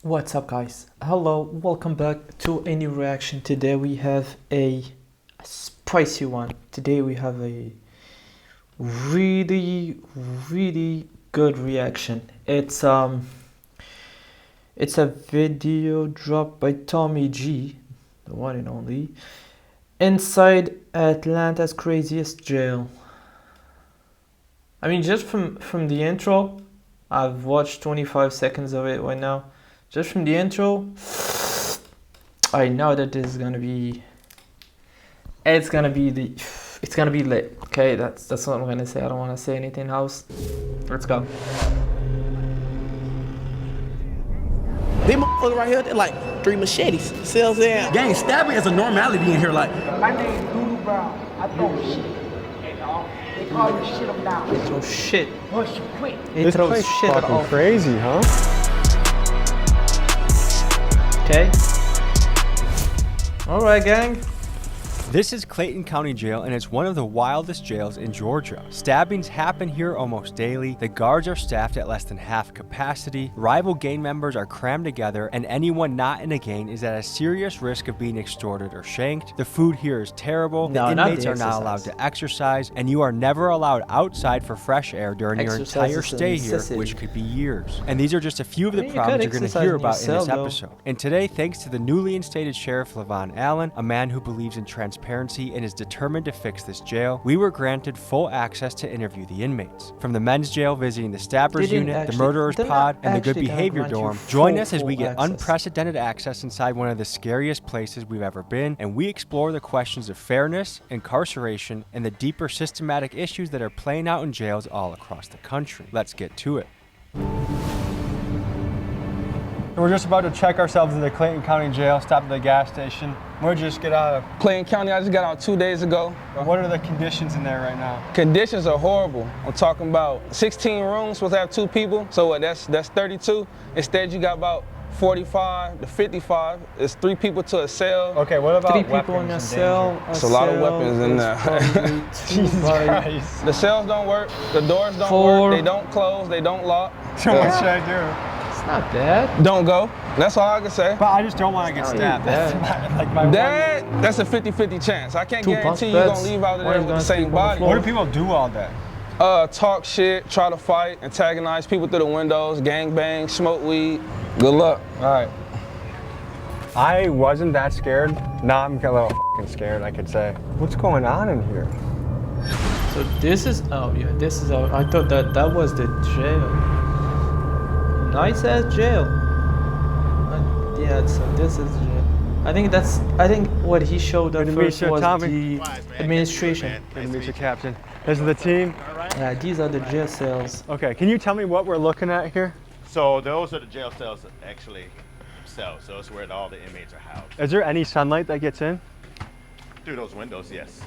What's up, guys? Hello, welcome back to a new reaction. Today we have a spicy one. Today we have a really good reaction. It's a video dropped by Tommy G, the one and only, inside Atlanta's craziest jail. I mean, just from the intro, I've watched 25 seconds of it right now. Just from the intro, I know that this is gonna be. It's gonna be lit. Okay, that's what I'm gonna say. I don't want to say anything else. Let's go. They motherfuckers right here, they're like 3 machetes. Sells there. Gang, stabbing is a normality in here. Like, My name's Doodle Brown. I throw shit. And they call me shit 'em down. They throw shit. Push you quick. They throw shit at all. Crazy, huh? Okay. All right, gang. This is Clayton County Jail, and it's one of the wildest jails in Georgia. Stabbings happen here almost daily. The guards are staffed at less than half capacity. Rival gang members are crammed together, and anyone not in a gang is at a serious risk of being extorted or shanked. The food here is terrible. The inmates are not allowed to exercise, and you are never allowed outside for fresh air during your entire stay here, which could be years. And these are just a few of the problems you're going to hear about in this episode. And today, thanks to the newly instated Sheriff Levon Allen, a man who believes in transparency and is determined to fix this jail, we were granted full access to interview the inmates. From the men's jail visiting the stabbers unit, the murderers pod, and the good behavior dorm, join us as we get unprecedented access inside one of the scariest places we've ever been, and we explore the questions of fairness, incarceration, and the deeper systematic issues that are playing out in jails all across the country. Let's get to it. We're just about to check ourselves into the Clayton County Jail, stop at the gas station. Where'd you just get out of? Clayton County, I just got out 2 days ago. What are the conditions in there right now? Conditions are horrible. I'm talking about 16 rooms, supposed to have 2 people, so what, that's 32. Instead, you got about 45 to 55. It's 3 people to a cell. Okay, what about 3 people in a cell? It's a lot of weapons in there. Jesus Christ. The cells don't work, the doors don't work, they don't close, they don't lock. So what should I do? It's not bad. Don't go. That's all I can say. But I just don't want to get stabbed. That's a 50-50 chance. I can't guarantee you're gonna leave out of there with the same body. What do people do all day? Talk shit, try to fight, antagonize people through the windows, gang bang, smoke weed. Good luck. All right. I wasn't that scared. Now I'm a little scared, I could say. What's going on in here? So this is, oh yeah, this is, I thought that was the jail. Nice ass jail. Yeah, so this is jail. I think what he showed at first was the administration. Good to meet you, Captain. This is the team. Yeah, these are the jail cells. Okay, can you tell me what we're looking at here? So those are the jail cells that actually cells. So it's where all the inmates are housed. Is there any sunlight that gets in? Through those windows, yes.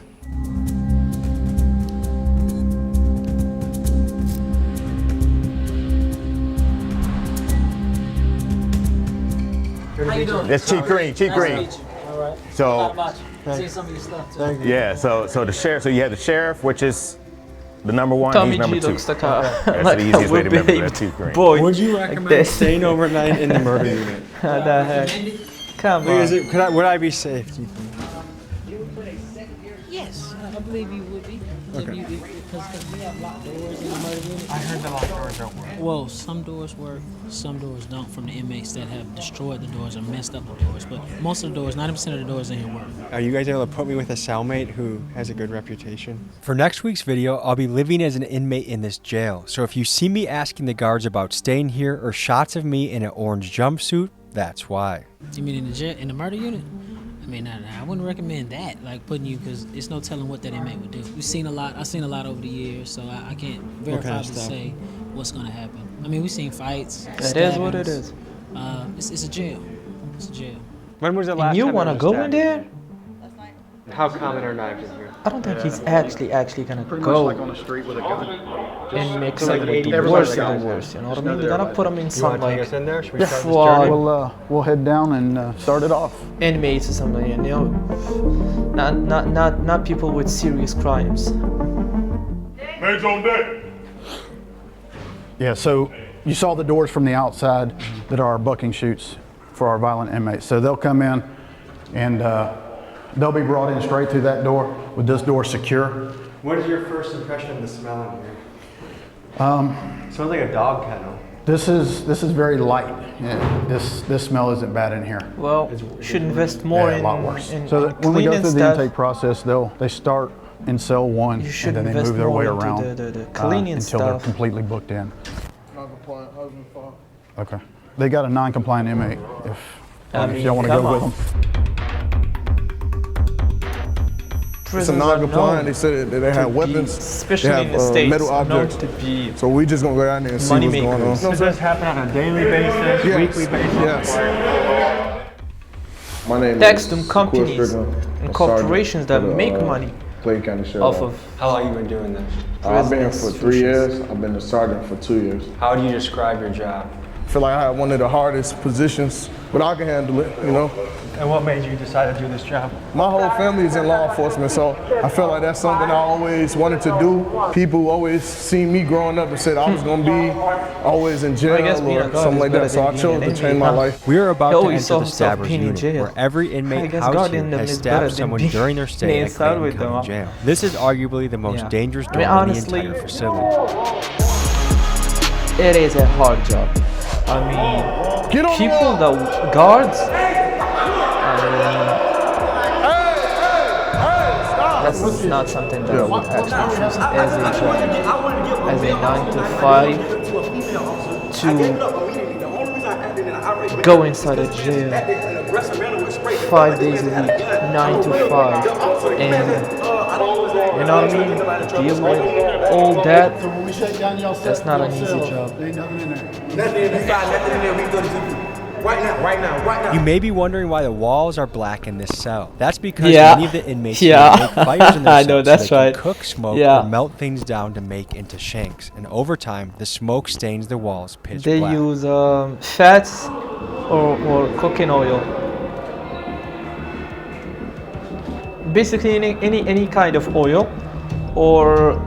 How you doing? That's Chief Green. Chief Green. Nice to meet you. All right. So Not much. See some of your stuff too. Thank you. yeah, so the sheriff. So you have the sheriff, which is the number 1. Tommy he's number G 2. looks like That's like the easiest way to remember. well-behaved That's Chief Green. boy. Would you recommend staying overnight in the murder unit? What the heck? Come on. Would I be safe, do you think? Yes, I believe you would be. Okay. Because we have locked doors in the murder unit. I heard the locked doors don't work. Well, some doors work, some doors don't from the inmates that have destroyed the doors or messed up the doors. But most of the doors, 90% of the doors in here work. Are you guys able to put me with a cellmate who has a good reputation? For next week's video, I'll be living as an inmate in this jail. So if you see me asking the guards about staying here or shots of me in an orange jumpsuit, that's why. You mean in the jail, in the murder unit? I mean, I wouldn't recommend that, like putting you, because it's no telling what that inmate would do. We've seen a lot. I've seen a lot over the years, so I can't verifiably say what's going to happen. I mean, we've seen fights. It is what it is. It's a jail. It's a jail. When was the last And you time want to go in there? How common are knives in here? I don't think he's actually gonna go like on the street with a gun. and mix it like with the 80% worst of of the the worst. You know what I know mean? They're they're gonna put them in You some want to take like us in there? Should we start this flawed journey? We'll head down and start it off. inmates or something. You know, not people with serious crimes. Hands on deck. Yeah, so you saw the doors from the outside that are our bucking chutes for our violent inmates. So they'll come in and they'll be brought in straight through that door with this door secure. What is your first impression of the smell in here? Smells like a dog kennel. This is very light. Yeah, this smell isn't bad in here. Well, should invest more a in lot worse. in So that when we go cleaning through the stuff. intake process, they start in cell 1 You should and then they invest move their more way into around the cleaning until they're stuff. completely booked in. Non-compliant husband, father. Okay. They got a non-compliant inmate if mean, y'all want to come go with on. them. It's a Prisons are non-compliant. known They said that they to have be, weapons, especially they in have the States, metal known objects. to be So we just gonna go down there and see money what's going on. makers. Does this happen on a daily basis, Yes, weekly basis? yes. My name tax is them companies Strickland, and a corporations that sergeant for make the, money Clayton County Sheriff. off of How long have you been doing this? I've been here for prisons, 3 years. institutions. I've been a sergeant for 2 years. How do you describe your job? I feel like I have one of the hardest positions, but I can handle it, you know. And what made you decide to do this job? My whole family is in law enforcement, so I feel like that's something I always wanted to do. People always see me growing up and said I was gonna be always in jail guess being a or guard something is like better that, so I than chose being to an change inmate, my huh? life. We are about He to always enter saw the himself Stabbers being in unit, jail. where every I inmate guess housed guarding here them has is better stabbed than someone being during their stay at inside Clayton with them, County huh? Jail. This is arguably the most Yeah. dangerous I door mean, in the honestly, entire facility. It is a hard job. I mean, Get on people the wall. that guards, that's not something that I would actually choose as a job, as a 9 to 5 to go inside a jail 5 days a week, 9 to 5, and you know what I mean? Deal with all that. That's not an easy job. You may be wondering why the walls are black in this cell. That's because Yeah. many of the inmates Yeah. here make fires in their I cells know, so that's they right. can cook, smoke, Yeah. or melt things down to make into shanks. And over time, the smoke stains the walls pitch They black. use fats or cooking oil. Basically, any kind of oil or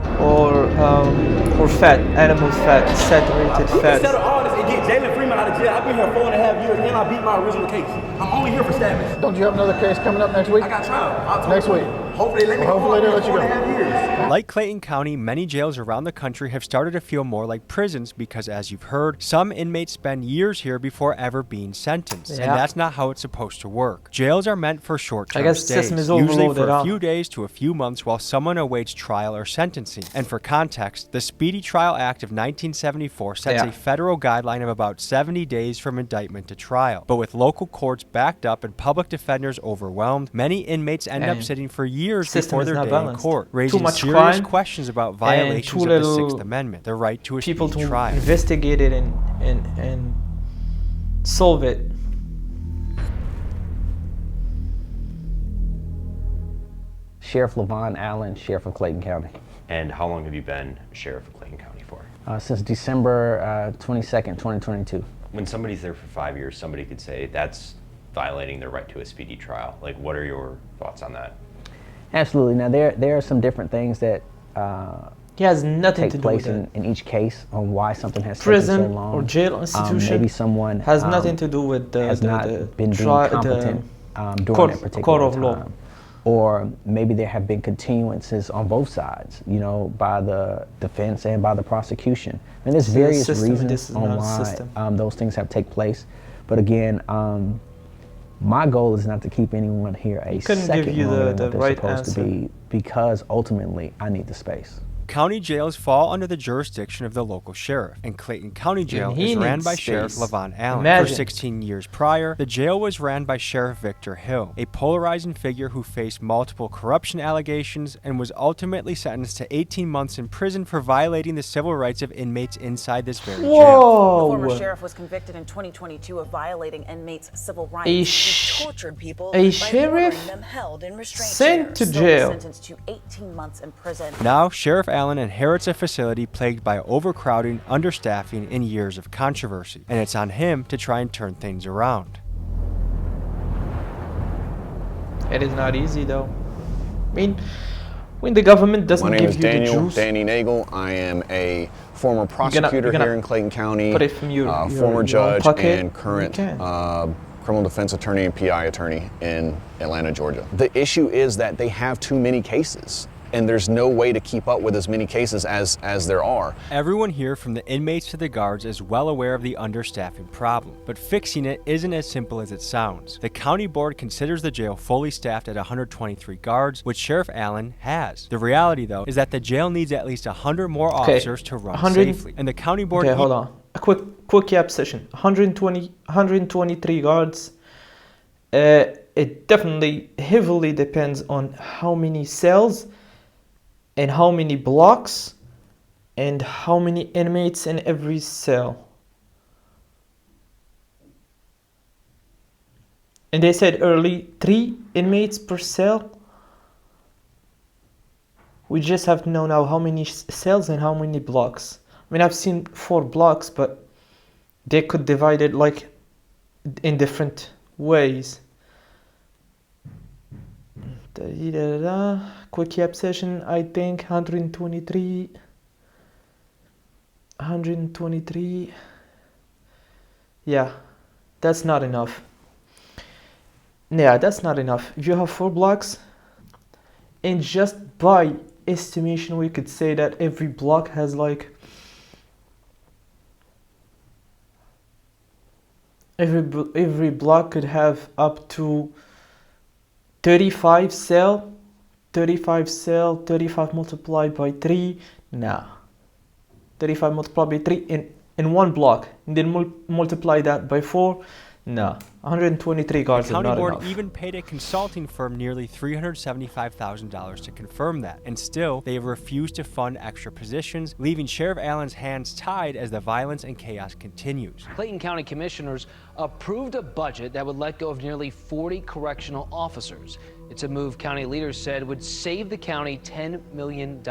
fat, animal fat, saturated fats. all this and get Jalen Freeman out of jail. I've been here 4.5 years and I beat my original case. I'm only here for stabbing. Don't you have another case coming up next week? I got trial. Next week. Hopefully they let me go. Hopefully they let you go. 4.5 years. Like Clayton County, many jails around the country have started to feel more like prisons because, as you've heard, some inmates spend years here before ever being sentenced. Yeah. And that's not how it's supposed to work. Jails are meant for short-term I guess stays, system is usually overloaded, for a huh? few days to a few months while someone awaits trial or sentencing. And for context, the Speedy Trial Act of 1974 sets Yeah. a federal guideline of about 70 days from indictment to trial. But with local courts backed up and public defenders overwhelmed, many inmates end up And sitting for years system before is their not day balanced. in court, raising much serious crime questions about and violations too of the little Sixth Amendment, the right to a people speedy to trial. investigate it and solve it. Sheriff Levon Allen, Sheriff of Clayton County. And how long have you been Sheriff of Clayton County for? Since December 22nd, 2022. When somebody's there for 5 years, somebody could say that's violating their right to a speedy trial. Like, what are your thoughts on that? Absolutely. Now, there are some different things that He has nothing take to do place with it. in each case on why something has Prison taken so long. or jail institution maybe someone has nothing to do with the has not been deemed competent during court, that particular court of time. law. Or maybe there have been continuances on both sides, you know, by the defense and by the prosecution. And there's This is a various system, this reasons is on not a why system. those things have taken place. But again, my goal is not to keep anyone here a couldn't second give you longer the than what they're right supposed to answer. be, because ultimately I need the space. County jails fall under the jurisdiction of the local sheriff, and Clayton County Jail he is ran needs by Sheriff space. Levon Allen. Imagine. For 16 years prior, the jail was ran by Sheriff Victor Hill, a polarizing figure who faced multiple corruption allegations and was ultimately sentenced to 18 months in prison for violating the civil rights of inmates inside this very jail. Whoa! The former sheriff was convicted in 2022 of violating inmates' civil rights. He tortured people a by sheriff ordering them held in restraint sent to chairs. jail. Still sentenced to 18 months in prison. Now, Sheriff Allen inherits a facility plagued by overcrowding, understaffing, and years of controversy, and it's on him to try and turn things around. It is not easy though. I mean, When the government doesn't My name give is you Daniel, the juice, Danny Nagel. I am a former prosecutor here in Clayton County, put it from your former own judge pocket, and current you can. criminal defense attorney and PI attorney in Atlanta, Georgia. The issue is that they have too many cases, and there's no way to keep up with as many cases as there are. Everyone here, from the inmates to the guards, is well aware of the understaffing problem, but fixing it isn't as simple as it sounds. The county board considers the jail fully staffed at 123 guards, which Sheriff Allen has. The reality, though, is that the jail needs at least 100 more officers to run safely, and the county board... Okay, hold on. A quick yap session. 123 guards. It definitely heavily depends on how many cells and how many blocks and how many inmates in every cell. And they said early 3 inmates per cell. We just have to know now how many cells and how many blocks. I mean, I've seen 4 blocks, but they could divide it like in different ways. Quick yap session, I think 123. Yeah, that's not enough. Yeah, that's not enough. If you have 4 blocks, and just by estimation, we could say that every block has like every block could have up to 35 cell, 35 multiplied by 3. Nah, 35 multiplied by 3 in one block, and then multiply that by 4. No, 123 guards the are county not board enough. even paid a consulting firm nearly $375,000 to confirm that, and still they have refused to fund extra positions, leaving Sheriff Allen's hands tied as the violence and chaos continues. Clayton County commissioners approved a budget that would let go of nearly 40 correctional officers. It's a move county leaders said would save the county $10 million.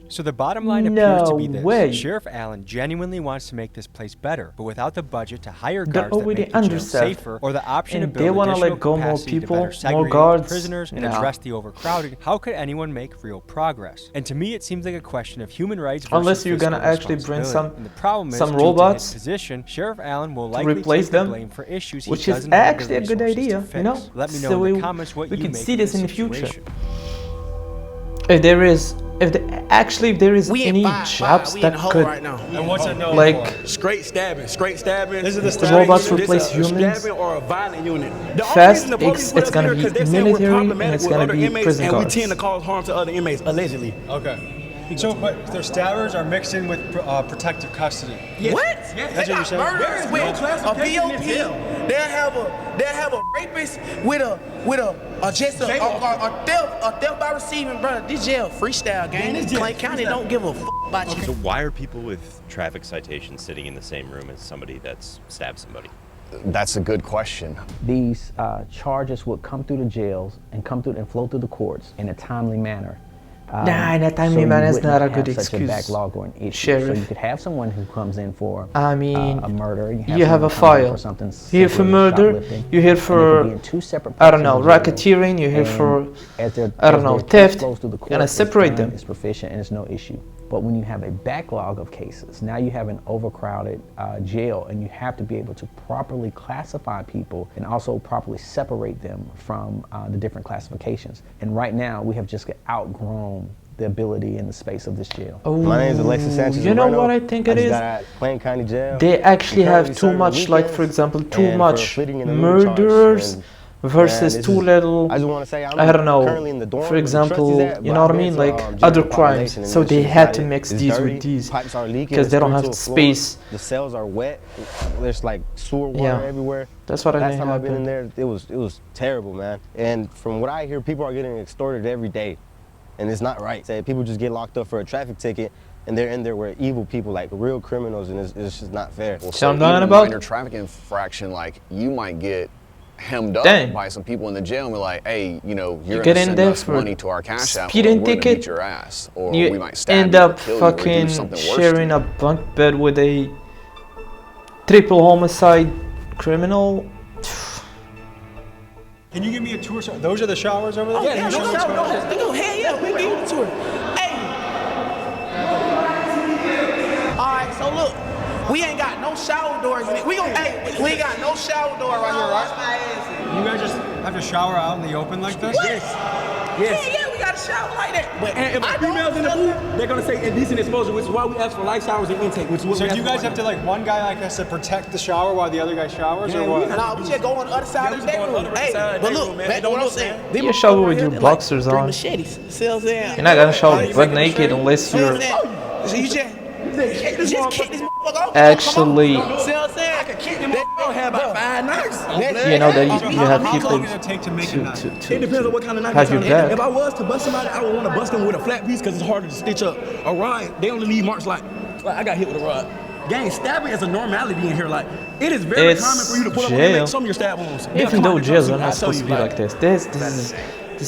So the bottom line appears to be No this. way. Sheriff Allen genuinely wants to make this place better, but without the budget to hire guards that already make the jail understaffed. safer, or the option to And build they wanna additional let go more capacity to people, better more segregate guards. prisoners and No. address the overcrowding, how could anyone make real progress? And to me, it seems like a question of human rights versus Unless you're gonna fiscal actually bring responsibility. And the problem is, some due to robots his position, Sheriff Allen will to likely replace take the them, blame for issues which he is doesn't have the actually a good resources to idea, fix. you know. Let me know So in the comments what we you could make see of this in the situation. future. If there is any jobs that could, right now. And what's it known like, for? Straight stabbing. This is the robots replace humans. Stabbing or a violent unit. The only Fast, reason the police put it's us gonna in here be 'cause they're saying we're military and problematic it's with gonna other be inmates, prison and guards. we tend to cause harm to other inmates, allegedly. Okay. So, but their stabbers are mixed in with protective custody. Yes. What? Yes. That's what you're saying? Murderers with a POP. They'll have a rapist with a theft by receiving, brother. This jail freestyle gang. Clay County don't give a about you. So why are people with traffic citations sitting in the same room as somebody that's stabbed somebody? That's a good question. These charges would come through the jails and flow through the courts in a timely manner. Nah, in a timely you manner is wouldn't not a have good such excuse, a backlog or an issue. Sheriff. So you could have someone who comes in for I mean, a murder. you have a file. You're here for murder. You're here for, I don't know, racketeering. You're here for, I don't know, theft. You're gonna separate them. It's proficient and it's no issue. But when you have a backlog of cases, now you have an overcrowded jail, and you have to be able to properly classify people and also properly separate them from the different classifications. And right now, we have just outgrown the ability and the space of this jail. Oh, my name is Alexis Sanchez. You know what I think it is? Clayton County Jail. They actually have too much, like for example, too much murderers versus too little, I don't know, for example, you know what I mean, like other crimes. So they had to mix these with these because they don't have space. The cells are wet. There's like sewer water everywhere. That's what I Last time I've been in there, it was terrible, man. And from what I hear, people are getting extorted every day, and it's not right. Say people just get locked up for a traffic ticket, and they're in there with evil people, like real criminals, and it's just not fair. Well, so even a minor traffic infraction, like you might get hemmed up by some people in the jail and be like, hey, you know, you're gonna send us money to our cash app, or we're gonna beat your ass, or we might stab end you or up kill fucking you or do something worse sharing a bunk bed with a triple homicide criminal. Can you give me a tour? Those are the showers over there? Oh, yeah, no shower. Hell yeah, we give you the tour. Hey. All right, so look, we ain't got no shower doors in it. We ain't got no shower door right here, right? You guys just have to shower out in the open like this? Yes. Yeah, we got a shower like that. But And if the females in the booth, they're gonna say indecent exposure, which is why we ask for light showers and intake. Which is what So we ask you for guys right have to, now. like, one guy like has to protect the shower while the other guy showers, or what? Nah, we just go on the other side of the bedroom. Hey, but look, back to what I'm saying. You shower with your boxers on. Machetes. See what I'm saying? You're not gonna shower butt naked unless you're So you just kick this motherfucker off. actually, See what I'm saying? I can kick them off. Have about 5 nights. you know, that you have How people long does it take to make a knife? It depends on what kind of knife have you're your trying to. back. If I was to bust somebody, I would want to bust them with a flat piece because it's harder to stitch up. A rod, they only leave marks like I got hit with a rod. Gang, stabbing is a normality in here. Like, it is very common for you to pull up and jail. make some of your stab wounds. Even though jails are not supposed to be like this. This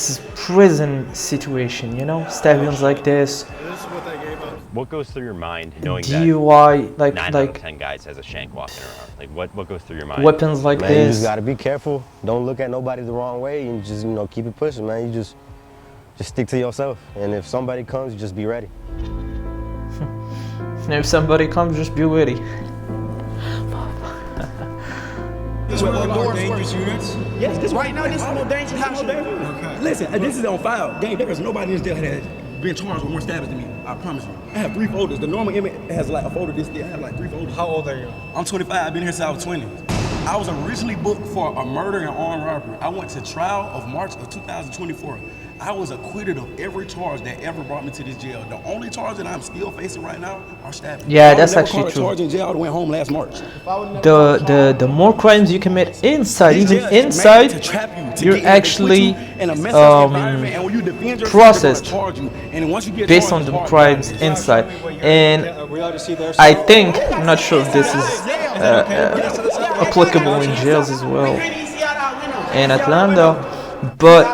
is prison situation, you know? Stabbings like this. What goes through your mind knowing DUI, that 9 out of 10 guys has a shank walking around? Like, what goes through your mind? Weapons like Man, you this. just gotta be careful. Don't look at nobody the wrong way, and just, you know, keep it pushing, man. You just stick to yourself, and if somebody comes, you just be ready. If somebody comes, just be ready. This is one of the more dangerous units? Yes, this right now, this is the more dangerous house. Okay. Listen, this is on file. Gang, there is nobody in this jail that has been charged with more stabbings than me. I promise you. I have 3 folders. The normal inmate has like a folder this thick. I have like 3 folders. How old are you? I'm 25. I've been here since I was 20. I was originally booked for a murder and armed robbery. I went to trial of March of 2024. I was acquitted of every charge that ever brought me to this jail. The only charge that I'm still facing right now are stabbing. Yeah, that's actually true. Charge in jail. I went home last March. The more crimes you commit inside, even inside, you're actually processed based on the crimes inside. And I think, I'm not sure if this is applicable in jails as well in Atlanta, but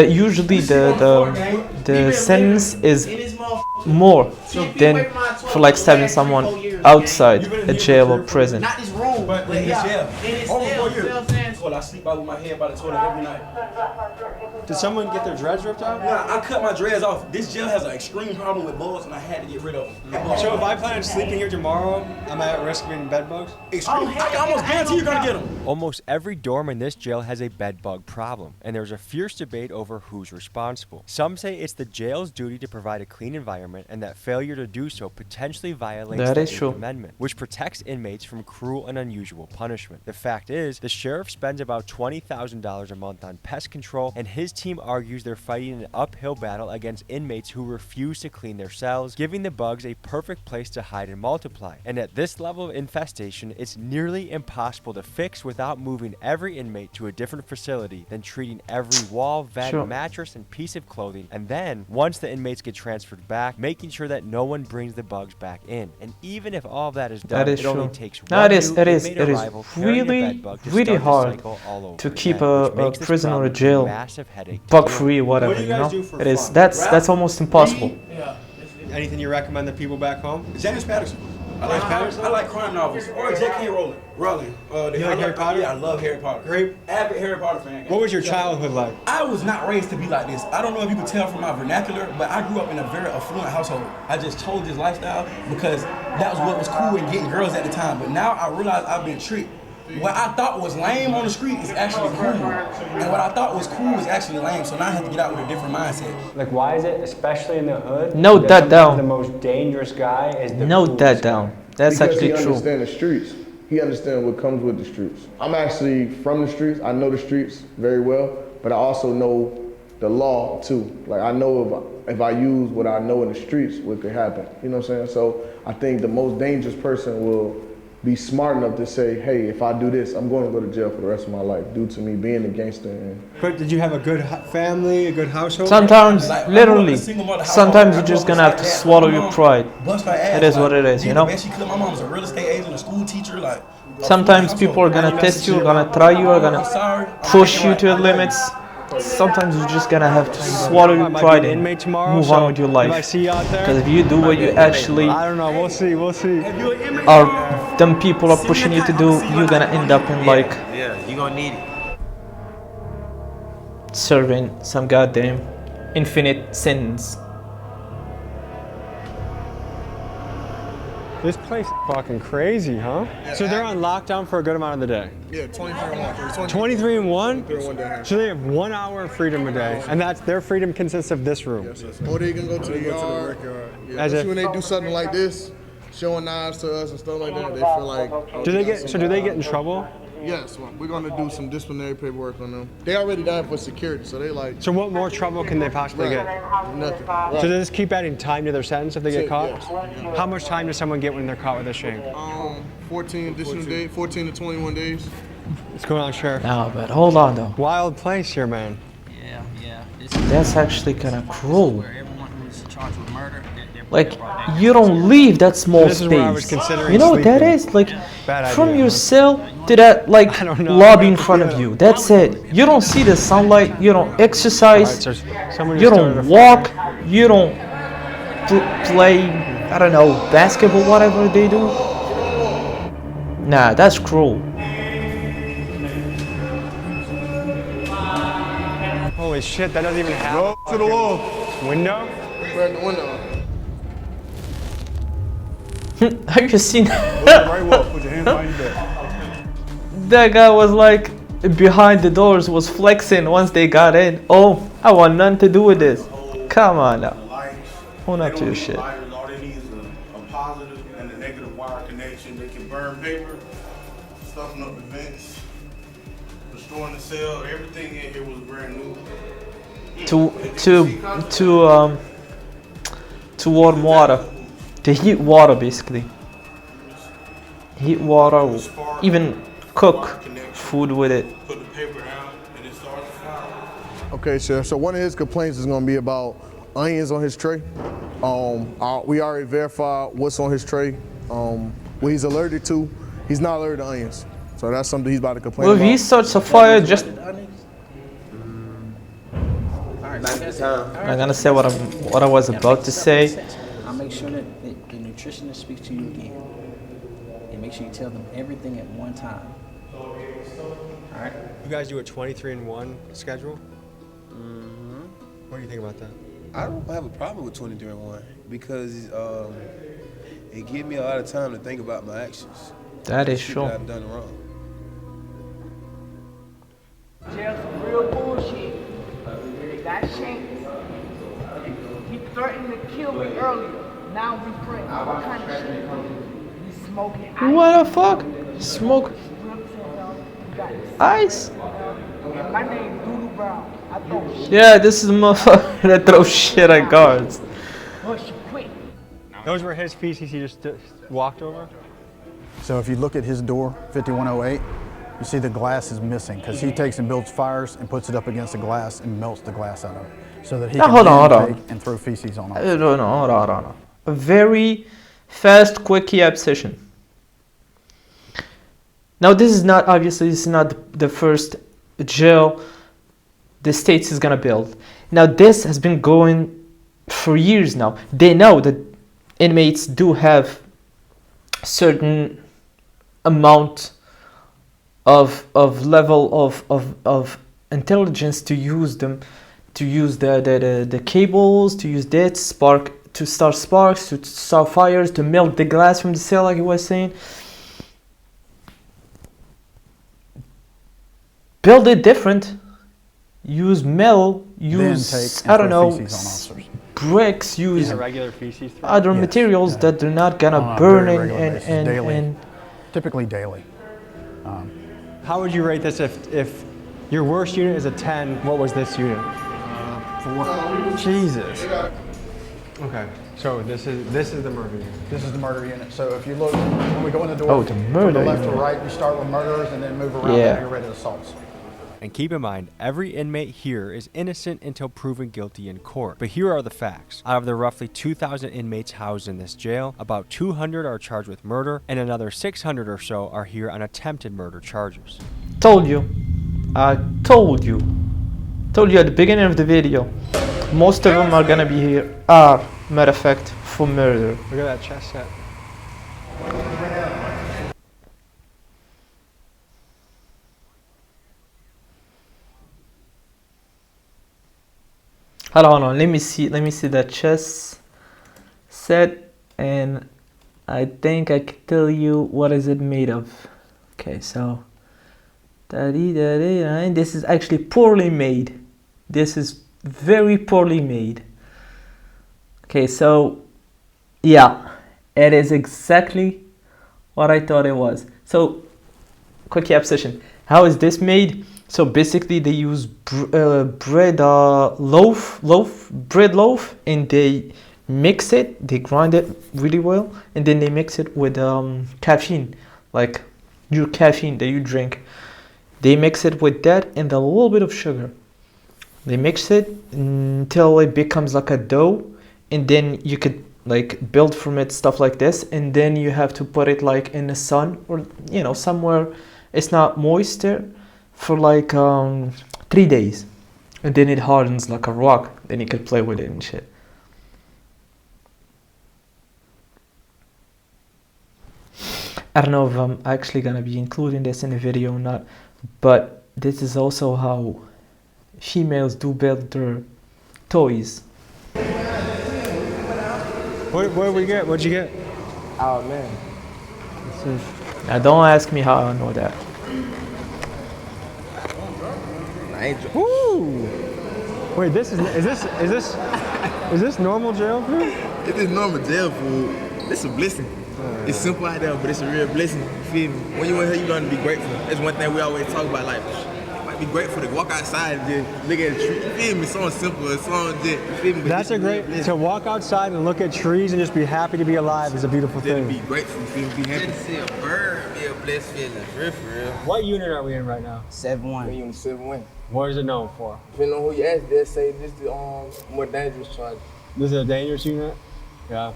usually the sentence is more than for like stabbing someone outside a jail or prison. Not this room, but in this jail. Over 4 years. Well, I sleep out with my head by the toilet every night. Did someone get their dreads ripped out? Nah, I cut my dreads off. This jail has an extreme problem with bugs, and I had to get rid of them. So if I plan on sleeping here tomorrow, am I at risk of getting bed bugs? Extreme. I can almost guarantee you're gonna get them. Almost every dorm in this jail has a bed bug problem, and there's a fierce debate over who's responsible. Some say it's the jail's duty to provide a clean environment, and that failure to do so potentially violates the 8th Amendment, which protects inmates from cruel and unusual punishment. The fact is, the sheriff spends about $20,000 a month on pest control, and his team argues they're fighting an uphill battle against inmates who refuse to clean their cells, giving the bugs a perfect place to hide and multiply. And at this level of infestation, it's nearly impossible to fix without moving every inmate to a different facility, then treating every wall, vent, mattress, and piece of clothing, and then, once the inmates get transferred back, making sure that no one brings the bugs back in. And even if all of that is done, it only takes one new inmate arrival carrying a bed bug to really start the hard cycle all over to keep again, a which makes this prison or a problem jail massive headache to bug deal free, with. whatever, What do you know? guys do for It is fun? that's almost impossible. Anything you recommend the people back home? James Patterson. I like crime novels. Or J.K. Rowling. You like Harry Potter? Yeah, I love Harry Potter. Great. Avid Harry Potter fan. What was your childhood like? I was not raised to be like this. I don't know if you could tell from my vernacular, but I grew up in a very affluent household. I just chose this lifestyle because that was what was cool in getting girls at the time. But now I realize I've been tricked. What I thought was lame on the street is actually cool. And what I thought was cool is actually lame. So now I have to get out with a different mindset. Like, why is it, especially in the hood, Note that down. the most dangerous guy is the Note that down. That's because actually he true. understands the streets. He understands what comes with the streets. I'm actually from the streets. I know the streets very well, but I also know the law too. Like, I know if I use what I know in the streets, what could happen. You know what I'm saying? So I think the most dangerous person will be smart enough to say, hey, if I do this, I'm going to go to jail for the rest of my life due to me being a gangster. But did you have a good family, a good household? Sometimes, literally, sometimes you're just gonna have to swallow your pride. It is what it is, you know? My mom was a real estate agent, a school teacher, like. Sometimes people are gonna test you, are gonna try you, are gonna push you to the limits. Sometimes you're just gonna have to swallow your pride and move on with your life. Because if you do what you actually I don't know, we'll see. them people are pushing you to do, you're gonna end up in like yeah, you're gonna need it. serving some goddamn infinite sentence. This place is fucking crazy, huh? Yeah, so they're on lockdown for a good amount of the day. Yeah, 23 and 1. 23 and 1? 1 day. So they have 1 hour of freedom a day, and that's their freedom consists of this room. Yes, yes. Or they can go to the yard. Yeah, As especially if- when they do something like this, showing knives to us and stuff like that, they feel like. Oh, Do we they got get? So some- do they get in trouble? Yes, well, we're gonna do some disciplinary paperwork on them. They already died for security, so they like. So what more trouble can they possibly get? Nothing. So they just keep adding time to their sentence if they get caught? Yes. How much time does someone get when they're caught with a shame? 14 additional days, 14 to 21 days. What's going on, Sheriff? No, but hold on though. Wild place here, man. Yeah. That's actually kind of cruel. Where everyone who's charged with murder, they're Like, you don't leave that small This is where I was space. considering You know what that sleeping. is? Like, Bad from idea, your huh? cell to that, like, don't know. lobby in front of you. That's it. You don't see the sunlight. You don't exercise. Alright, so someone You just started don't a walk. You don't play, I don't know, basketball, whatever they do. Nah, that's cruel. Holy shit, that doesn't even have Go to the wall. window? Grab the window. Have you seen Right wall. Put your hands behind your back. that guy was like behind the doors was flexing once they got in. Oh, I want nothing to do with this. Come on now. Own up to your shit. All they need is a positive and a negative wire connection. They can burn paper, stuffing up the vents, restoring the cell. Everything in here was brand new. To warm water, to heat water basically. Heat water, even cook food with it. Put the paper out and it starts to fire. Okay, Sheriff. So one of his complaints is going to be about onions on his tray. We already verified what's on his tray. What he's allergic to. He's not allergic to onions. So that's something he's about to complain Well, if about. he starts a fire, just I'm gonna say what I was about to say. I'll make sure that the nutritionist speaks to you again. And make sure you tell them everything at one time. Alright? You guys do a 23 and 1 schedule? What do you think about that? I don't have a problem with 23 and 1 because it gives me a lot of time to think about my actions. That is See true. what I've done wrong. Jail some real bullshit. They got shanked. He threatened to kill me earlier. Now we friends. What kind of shit? He's smoking ice. What the fuck? Smoke ice? And my name Doodoo Brown. I throw shit. Yeah, this is the motherfucker that throws shit at guards. Push quick. Those were his feces he just walked over? So if you look at his door, 5108, you see the glass is missing because he takes and builds fires and puts it up against the glass and melts the glass out of it so that he Now, can hold on, then hold on. take and throw feces on it. No, hold on. A very fast, quick obsession. Now, this is not, obviously, this is not the first jail the States is gonna build. Now, this has been going for years now. They know that inmates do have certain amount of level of intelligence to use them, to use the cables, to use that spark, to start sparks, to start fires, to melt the glass from the cell, like you was saying. Build it different. Use metal. Use take I and don't throw know feces on officers. bricks. Use regular feces throw? other Yes, materials that they're not gonna On a burn very and regular basis, and, daily. and Typically daily. How would you rate this if your worst unit is a 10, what was this unit? 4. Jesus. Okay, so this is the murder unit. This is the murder unit. So if you look, when we go in the door, Oh, the from murder the left unit. to right, you start with murderers and then move around Yeah. until you're ready to assaults. And keep in mind, every inmate here is innocent until proven guilty in court. But here are the facts. Out of the roughly 2,000 inmates housed in this jail, about 200 are charged with murder, and another 600 or so are here on attempted murder charges. told you. I told you. Told you at the beginning of the video. Most of them are gonna be here. Matter of fact, for murder. Look at that chest set. Hold on. Let me see the chess set, and I think I can tell you what is it made of. Okay, so this is actually poorly made. This is very poorly made. Okay, so yeah, it is exactly what I thought it was. So quick session. How is this made? So basically they use bread loaf, and they mix it, they grind it really well, and then they mix it with caffeine, like your caffeine that you drink. They mix it with that and a little bit of sugar. They mix it until it becomes like a dough, and then you could like build from it stuff like this, and then you have to put it like in the sun, or somewhere it's not moisture, for like 3 days, and then it hardens like a rock. Then you could play with it and shit. I don't know if I'm actually gonna be including this in the video or not, but this is also how females do build their toys. What did we get? What'd you get? Oh man. Now don't ask me how I know that. Woo! Wait, is this normal jail food? If it's normal jail food, it's a blessing. It's simple out there, but it's a real blessing. You feel me? When you in here, you learn to be grateful. That's one thing we always talk about. Like be grateful to walk outside and just look at a tree. You feel me? Something simple, something just, you feel me? But that's a great, to walk outside and look at trees and just be happy to be alive is a beautiful thing. To be grateful, you feel me? Be happy. Just to see a bird be a blessed feeling, for real. What unit are we in right now? 7-1. We're in 7-1. What is it known for? Depending on who you ask, they'll say this is the more dangerous charge. This is a dangerous unit? Yeah.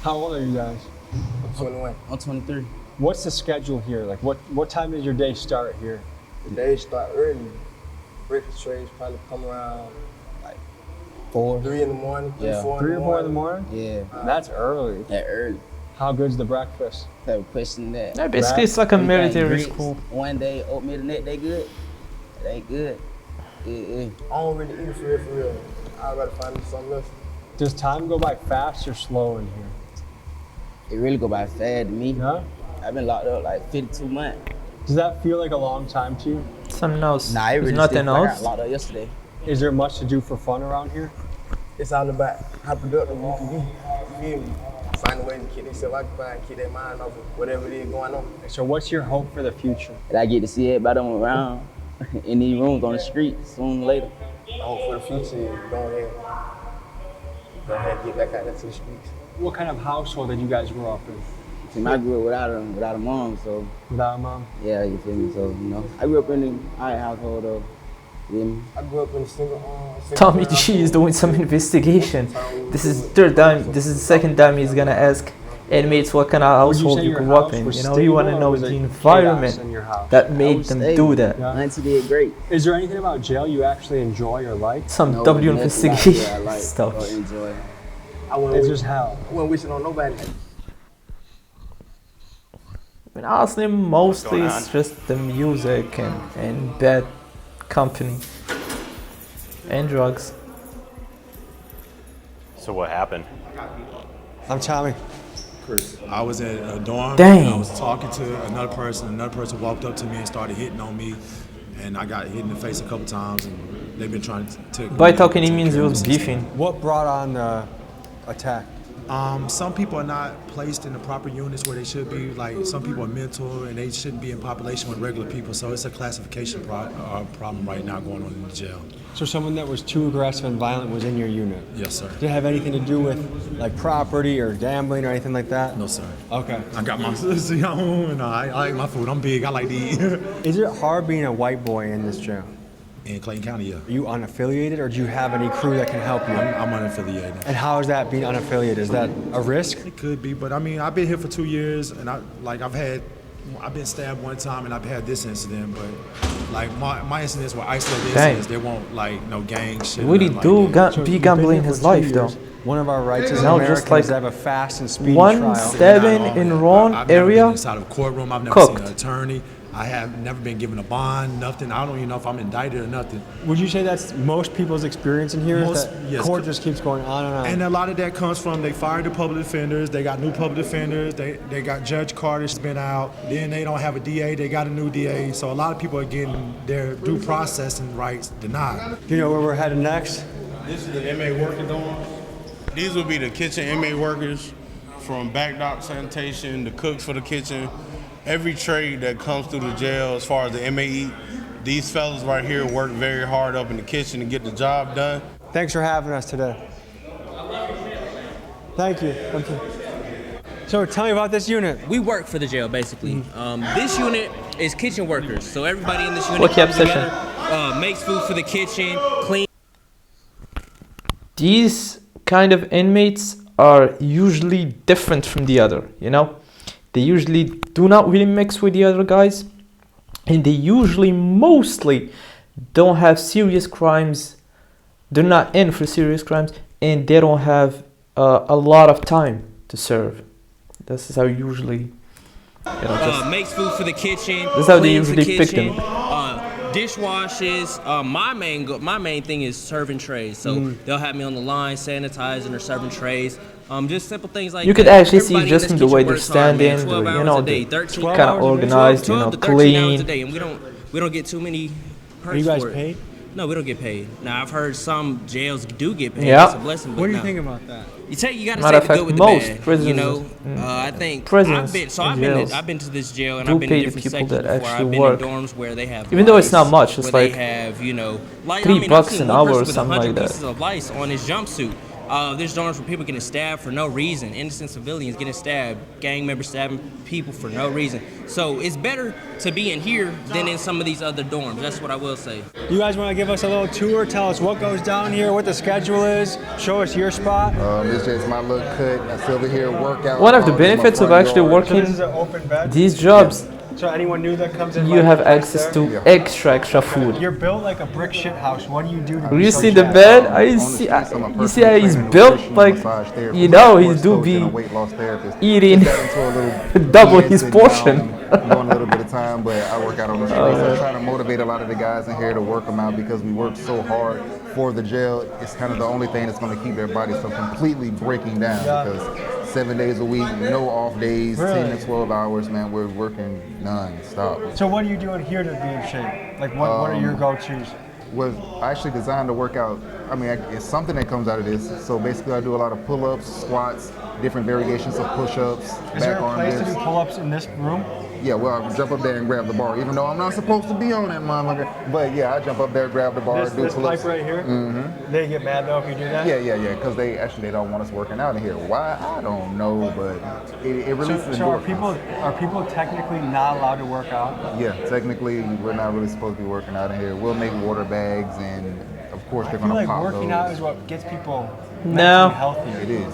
How old are you guys? I'm 21. I'm 23. What's the schedule here? Like what time does your day start here? The day start early. Breakfast trays probably come around like 3 in the morning, 3 or 4 in the morning? Yeah. That's early. That early. How good's the breakfast? Have a question that. Yeah, basically it's like a military school. One day oatmeal and that, they good. They good. Yeah. I don't really eat it for real. I'd rather find something else. Does time go by fast or slow in here? It really go by fast to me. Yeah? I've been locked up like 52 months. Does that feel like a long time to you? Something else. Nah, it really nothing else. else. I got locked up yesterday. Is there much to do for fun around here? It's all about how productive you can be. You feel me? Find a way to keep themselves occupied, keep their mind off of whatever it is going on. So what's your hope for the future? That I get to see everybody around in these rooms on the street sooner or later. I hope for the future is go ahead and get back out there to the streets. What kind of household did you guys grow up in? See, I grew up without a mom, so. Without a mom? Yeah, you feel me? So, I grew up in an alright household, though. I grew up in a single Tommy G is doing some investigation. This is third time. This is the second time he's gonna ask inmates what kind of household you grew up in. You want to know the environment that made them do that. Auntie did great. Is there anything about jail you actually enjoy or like? Some W investigation stuff. I enjoy. It's just hell. I wouldn't wish it on nobody. I mean, honestly, mostly it's just the music and bad company and drugs. So what happened? I'm Tommy. Chris. I was at a dorm. Dang. And I was talking to another person. Another person walked up to me and started hitting on me, and I got hit in the face a couple times. And they've been trying to. By talking, he means he was beefing. What brought on the attack? Some people are not placed in the proper units where they should be. Like some people are mental and they shouldn't be in population with regular people. So it's a classification problem right now going on in the jail. So someone that was too aggressive and violent was in your unit? Yes, sir. Did it have anything to do with like property or gambling or anything like that? No, sir. Okay. I got my own, and I like my food. I'm big. I like to eat. Is it hard being a white boy in this jail? In Clayton County, yeah. Are you unaffiliated, or do you have any crew that can help you? I'm unaffiliated. And how is that being unaffiliated? Is that a risk? It could be, but I mean, I've been here for 2 years, and I've been stabbed one time, and I've had this incident, but like my incidents were isolated incidents. They won't like no gang shit. Really do be gambling his life though. One of our rights as now Americans just like is to have a fast and speedy one trial. stabbing in wrong I've area. Never been inside of a courtroom. I've never seen an attorney. I have never been given a bond, nothing. I don't even know if I'm indicted or nothing. Would you say that's most people's experience in here? Most, that yes. Court just keeps going on and on. And a lot of that comes from they fired the public defenders. They got new public defenders. They got Judge Carter's been out. Then they don't have a DA. They got a new DA. So a lot of people are getting their due processing rights denied. Do you know where we're headed next? This is the inmate working dorms. These will be the kitchen inmate workers, from back dock sanitation, the cooks for the kitchen, every trade that comes through the jail as far as the inmate eat. These fellas right here work very hard up in the kitchen to get the job done. Thanks for having us today. Thank you. So tell me about this unit. We work for the jail, basically. This unit is kitchen workers. So everybody in this unit comes together, makes food for the kitchen, clean. These kind of inmates are usually different from the other, you know? They usually do not really mix with the other guys, and they usually mostly don't have serious crimes. They're not in for serious crimes, and they don't have a lot of time to serve. This is how usually, you know, makes food for the kitchen. This is how they usually pick them. Dishwashes. My main thing is serving trays. So they'll have me on the line, sanitizing or serving trays. Just simple things like you could that. actually see Everybody just in from the this way kitchen they're works hard, man. standing, 12 you hours know, a day, they're 13 kind of organized, 12 you know, to 13 hours a clean. day, and we don't get too many perks Are you guys for it. paid? No, we don't get paid. Now I've heard some jails do get paid. Yeah. That's a blessing. But What do you no. think about that? You gotta Matter say of the good fact, with the most bad. prisons, You know, I think prisons I've and been to this jail and do I've been pay in the different people sections that before. actually I've been work. in dorms where they have Even though it's not lice, much, it's where like they have, you know, like $3 I've seen an one hour person or with something 100 like that. pieces of lice on his jumpsuit. There's dorms where people getting stabbed for no reason. Innocent civilians getting stabbed. Gang members stabbing people for no reason. So it's better to be in here than in some of these other dorms. That's what I will say. You guys want to give us a little tour? Tell us what goes down here, what the schedule is. Show us your spot. This is my little cut. I sit over here, workout. One of the benefits of actually working this is an open bed. these jobs, So anyone new that comes in, you have access to extra food. You're built like a brick shit house. What do you do to You be see so the jacked? bed? You see how he's built? Like, you know, he do be eating double his portion. Going a little bit of time, but I work out on the streets. I'm trying to motivate a lot of the guys in here to work them out because we work so hard for the jail. It's kind of the only thing that's going to keep their bodies from completely breaking down because 7 days a week, no off days, Really? 10 to 12 hours, man. We're working non-stop. So what are you doing here to be in shape? Like what are your go-tos? Was I actually designed to work out. I mean, it's something that comes out of this. So basically, I do a lot of pull-ups, squats, different variations of push-ups, Is there back a arm place to lifts. do pull-ups in this room? Yeah, well, I jump up there and grab the bar, even though I'm not supposed to be on that motherfucker. But yeah, I jump up there, grab the bar, do This pull-ups. pipe right here? Mm-hmm. They get mad though if you do that? Yeah, because they don't want us working out in here. Why? I don't know, but it releases So are endorphins. people technically not allowed to work out? Yeah, technically, we're not really supposed to be working out in here. We'll make water bags, and of course, I they're feel gonna like pop working those. out is what gets people No. mentally healthy. It is.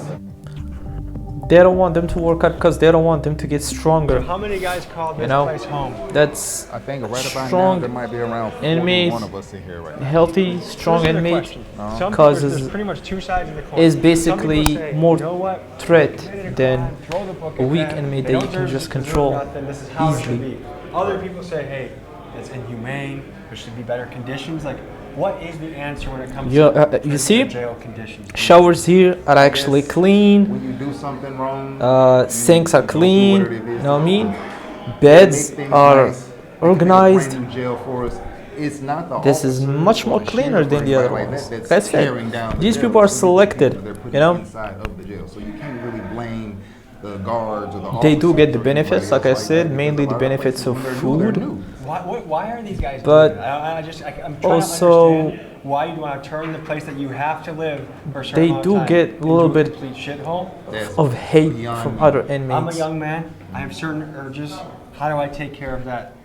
They don't want them to work out because they don't want them to get stronger. So how many guys call this You know, place home? that's I think right about now strong there might be around inmates, 41 of us in here right now. healthy, strong Here's the inmate question. Some people, causes there's pretty much two sides of the coin. is Some people basically say, more you know what? threat Committed a than crime, throw the book a at weak them. inmate They that you don't can deserve just control nothing. This is how it should easily. be. Other people say, hey, it's inhumane. There should be better conditions. Like, what is the answer when it comes to You see, jail conditions? showers here are actually clean. When you do something wrong, Sinks are you go through clean. whatever it is. You know what I mean? They Beds make things are nice. They can make a organized. brand new jail for us. It's not the This is officers much or more the cleaner sheriff than or the other anybody ones. like that That's tearing it. down the These jail. people are It's really the people selected, that are putting you know? inside of the jail. So you can't really blame the guards or the They do officers get the or benefits, anybody like I else said, that, mainly because the a lot of benefits places, of when they're new, they're food. new. Why are these guys But doing that? I'm trying also, to understand why you want to turn the place that you have to live for a certain they amount do of time get a little into a bit complete shithole. of hate from other I'm a inmates. young man. I have certain urges. How do I take care of that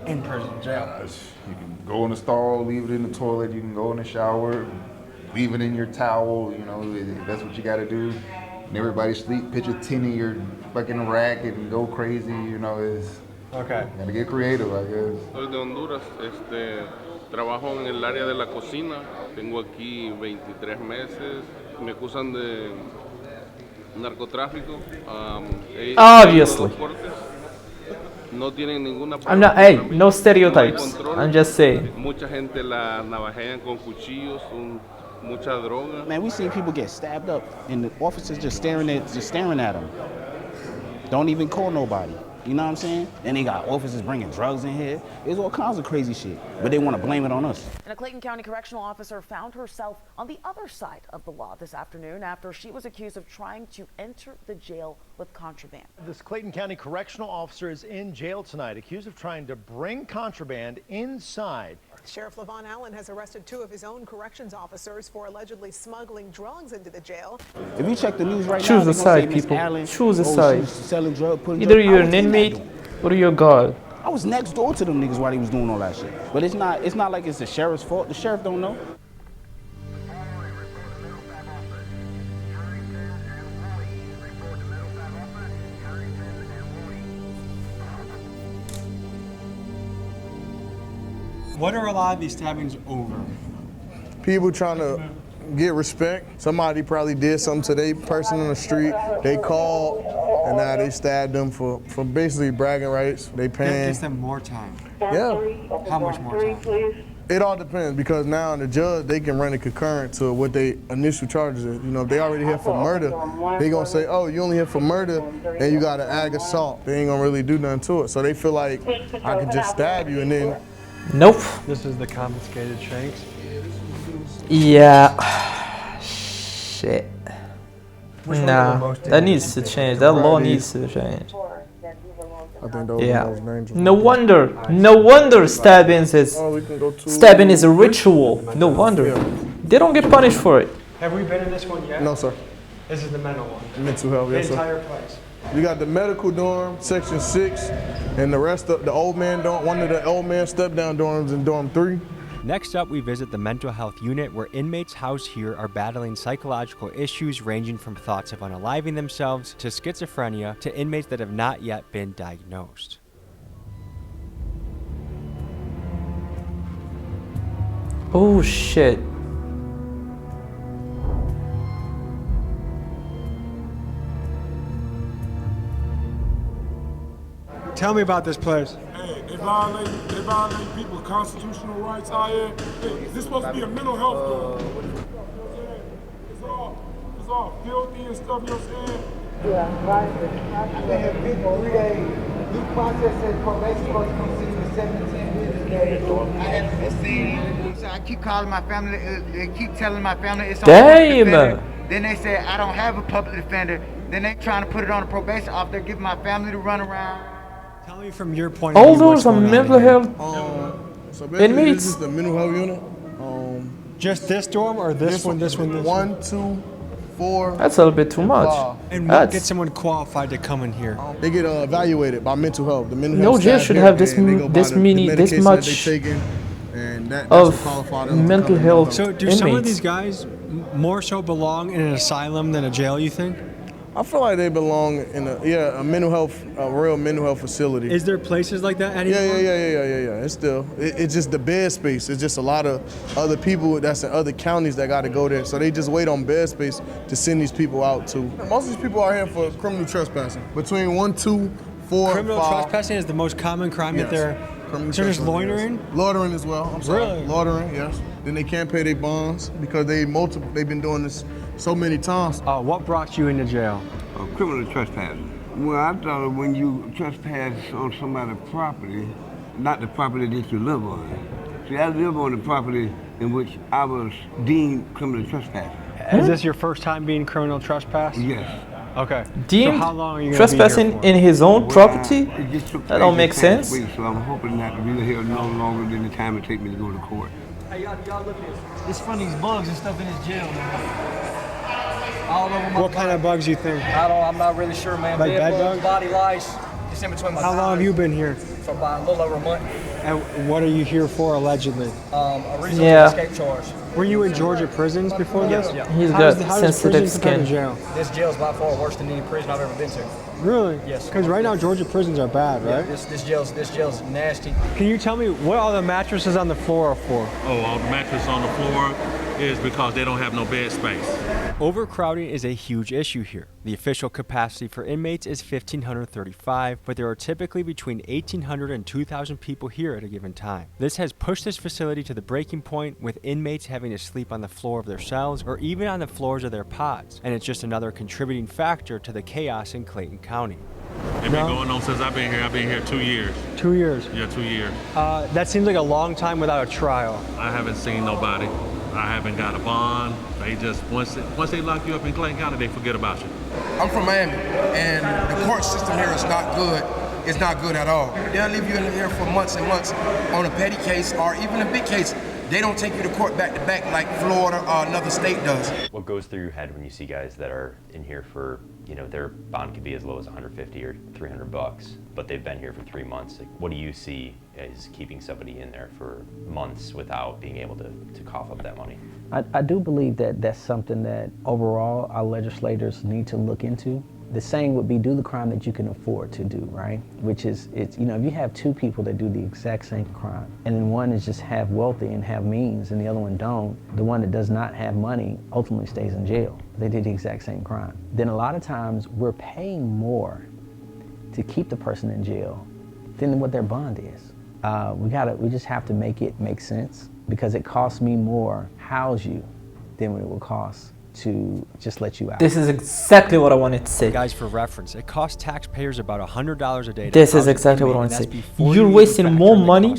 in prison, jail? You can go in the stall, leave it in the toilet. You can go in the shower, leave it in your towel. You know, if that's what you got to do. And everybody sleep, pitch a tin in your fucking rack and go crazy. You know, it's okay. Gotta get creative, I guess. Soy de Honduras, trabajo en el área de la cocina, tengo aquí 23 meses, me acusan de narcotráfico. Obviously. No tienen ninguna I'm not, hey, no stereotypes. I'm just saying. Mucha gente la navajean con cuchillos, mucha droga. Man, we seen people get stabbed up and the officers just staring at them. Don't even call nobody. You know what I'm saying? And they got officers bringing drugs in here. There's all kinds of crazy shit, but they want to blame it on us. And a Clayton County correctional officer found herself on the other side of the law this afternoon after she was accused of trying to enter the jail with contraband. This Clayton County correctional officer is in jail tonight, accused of trying to bring contraband inside. Sheriff Levon Allen has arrested 2 of his own corrections officers for allegedly smuggling drugs into the jail. If you check the news right Choose now, a side, people. Choose a side. Selling drug, Either you're an inmate or you're God. I was next door to them niggas while he was doing all that shit. But it's not like it's the sheriff's fault. The sheriff don't know. What are a lot of these stabbings over? People trying to get respect. Somebody probably did something to their person on the street. They called, and now they stabbed them for basically bragging rights. They That paying. gives them more time. Yeah. How much more time? It all depends because now the judge, they can run it concurrent to what they initial charges is. You know, if they already here for murder, they gonna say, oh, you only here for murder and you got an ag assault. They ain't gonna really do nothing to it. So they feel like I could just stab you and then. Nope. This is the confiscated shanks. Yeah. Shit. Nah, that needs to change. That law needs to change. I think those Yeah. those names. No wonder stabbing is a ritual. No wonder. They don't get punished for it. Have we been in this one yet? No, sir. This is the mental one. Mental health, yes, The sir. entire place. You got the medical dorm, section 6, and the rest of the old man dorm, one of the old man step down dorms in dorm 3. Next up, we visit the mental health unit where inmates housed here are battling psychological issues ranging from thoughts of unaliving themselves to schizophrenia to inmates that have not yet been diagnosed. Oh shit. Tell me about this place. Hey, they violate people's constitutional rights out here. Hey, this supposed to be a mental health dorm. It's all filthy and stuff, you know what I'm saying? Yeah, right. I've been here 53 days. Due process says probation supposed to come see me 17 business days. I haven't been seen. So I keep calling my family. They keep telling my family it's on public defender. Then they say I don't have a public defender. Then they trying to put it on a probation officer, giving my family to run around. Tell me from your point of view. All those are mental health So basically, inmates. this is the mental health unit. Just this dorm or this one, this one, this one? 1, 2, 4. That's a little bit too much. And what gets someone qualified to come in here? They get evaluated by mental health. The mental No health jail staff should here, have this and they go by this the many, this medication that much they taking, and that's of what qualify them to mental come in. health So do inmates. some of these guys more so belong in an asylum than a jail, you think? I feel like they belong in a mental health, a real mental health facility. Is there places like that anymore? Yeah. It's still, it's just the bed space. It's just a lot of other people that's in other counties that got to go there. So they just wait on bed space to send these people out to. Most of these people are here for criminal trespassing. Between 1, 2, 4, Criminal 5. trespassing is the most common crime that they're. Criminal So just trespassing, loitering? yes. Loitering as well. I'm sorry. Really? Loitering, yes. Then they can't pay their bonds because they've been doing this so many times. What brought you into jail? Criminal trespassing. Well, I thought when you trespass on somebody's property, not the property that you live on. See, I live on the property in which I was deemed criminal trespassing. Is this your first time being criminal trespass? Yes. Okay. Deemed so how long are you trespassing gonna be here in his own Well, property? it just took That don't place make this sense. past week, so I'm hoping not to be here no longer than the time it take me to go to court. Hey, y'all look at this. It's from these bugs and stuff in this jail, man. All over my What kind of bugs you think? I'm not really sure, man. Like bed bugs, bugs? body lice, just in between my How long have you been here? For about a little over a month. And what are you here for allegedly? Originally escape charge. Were you in Georgia prisons before this? Yeah. He's How got does- how does sensitive prison compare to skin. jail? This jail's by far worse than any prison I've ever been to. Really? Yes. Because right now Georgia prisons are bad, Yeah, right? this jail's nasty. Can you tell me what all the mattresses on the floor are for? Oh, all the mattress on the floor. is because they don't have no bed space. Overcrowding is a huge issue here. The official capacity for inmates is 1,535, but there are typically between 1,800 and 2,000 people here at a given time. This has pushed this facility to the breaking point, with inmates having to sleep on the floor of their cells or even on the floors of their pods, and it's just another contributing factor to the chaos in Clayton County. It's been going on since I've been here. I've been here 2 years. 2 years? Yeah, 2 years. That seems like a long time without a trial. I haven't seen nobody. I haven't got a bond. They just, once they lock you up in Clayton County, they forget about you. I'm from Miami, and the court system here is not good. It's not good at all. They'll leave you in here for months and months on a petty case or even a big case. They don't take you to court back to back like Florida or another state does. What goes through your head when you see guys that are in here for, you know, their bond could be as low as 150 or 300 bucks, but they've been here for 3 months? Like, what do you see as keeping somebody in there for months without being able to cough up that money? I do believe that that's something that overall our legislators need to look into. The saying would be, do the crime that you can afford to do, right? Which is, you know, if you have two people that do the exact same crime, and then one is just half wealthy and have means, and the other one don't, the one that does not have money ultimately stays in jail. They did the exact same crime. Then a lot of times we're paying more to keep the person in jail than what their bond is. We just have to make it make sense, because it costs me more to house you than what it will cost to just let you out. This is exactly what I wanted to say. Guys, for reference, it costs taxpayers about $100 a day. This is exactly what I want to say. You're wasting more money,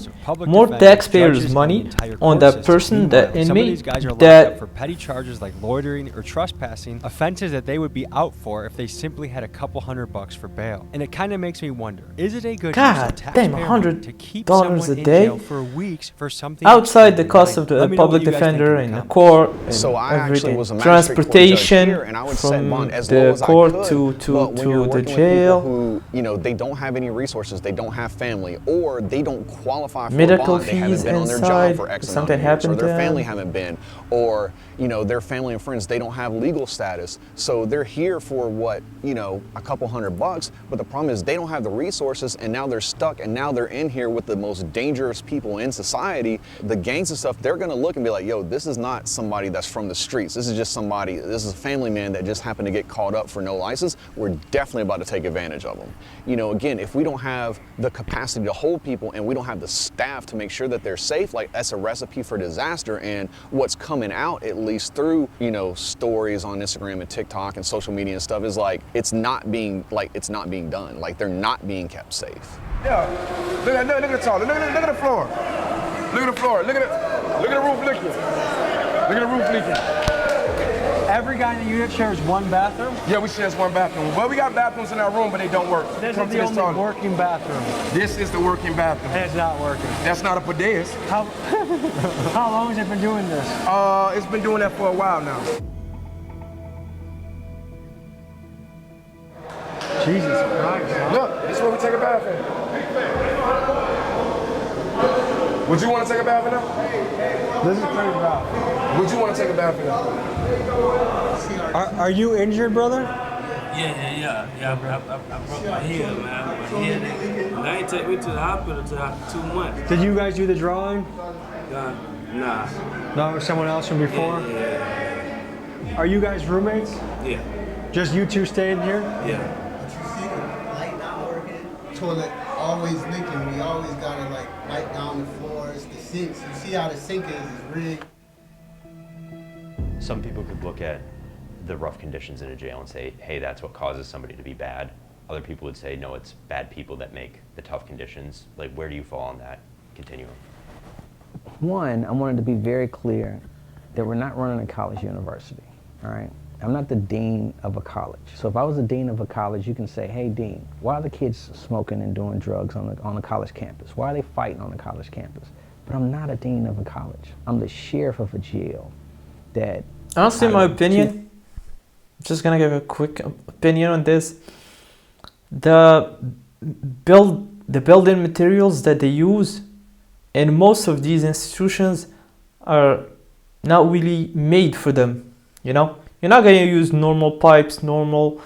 more taxpayers' money on that person, that inmate, some of these guys are locked up for petty charges like loitering or trespassing, offenses that they would be out for if they simply had a couple $100 for bail. And it kind of makes me wonder, is it a good use of taxpayer money to keep someone a in day jail for weeks for something outside the cost of the public defender and the court and so I actually was a transportation here, and I would set from bond as low the as court I could, to the jail. Who, you know, they don't have any resources, they don't have family, or they don't qualify for medical a bond. They haven't fees been on their inside, job for X amount something of years, happened or to their family them. haven't been, or you know, their family and friends, they don't have legal status, so they're here for what, you know, a couple $100, but the problem is they don't have the resources, and now they're stuck, and now they're in here with the most dangerous people in society. The gangs and stuff, they're gonna look and be like, yo, this is not somebody that's from the streets. This is just somebody, this is a family man that just happened to get caught up for no license. We're definitely about to take advantage of them. You know, again, if we don't have the capacity to hold people and we don't have the staff to make sure that they're safe, like, that's a recipe for disaster. And what's coming out, at least through, you know, stories on Instagram and TikTok and social media and stuff, is like, it's not being done. Like, they're not being kept safe. Yeah, look at the toilet, look at the floor. Look at the floor, look at the roof leaking. Look at the roof leaking. Every guy in the unit shares one bathroom? Yeah, we share one bathroom. Well, we got bathrooms in our room, but they don't work. This is the only working bathroom. This is the working bathroom. And it's not working. That's not a bidet. How long has it been doing this? It's been doing that for a while now. Jesus Christ. Look, this is where we take a bath in. Would you want to take a bath in there? This is pretty rough. Would you want to take a bath in there? Are you injured, brother? Yeah. I broke my heel, man. My heel. And they ain't take me to the hospital until after 2 months. Did you guys do the drawing? Nah. No, it was someone else from before? Yeah. Are you guys roommates? Yeah. Just you two staying here? Yeah. Light not working, toilet always leaking. We always gotta like wipe down the floors, the sinks. You see how the sink is rigged. Some people could look at the rough conditions in a jail and say, hey, that's what causes somebody to be bad. Other people would say, no, it's bad people that make the tough conditions. Like, where do you fall on that continuum? One, I wanted to be very clear that we're not running a college university, all right? I'm not the dean of a college. So if I was the dean of a college, you can say, hey, dean, why are the kids smoking and doing drugs on a college campus? Why are they fighting on a college campus? But I'm not a dean of a college. I'm the sheriff of a jail that... Honestly, my opinion, just gonna give a quick opinion on this. The building materials that they use in most of these institutions are not really made for them, you know? You're not gonna use normal pipes, normal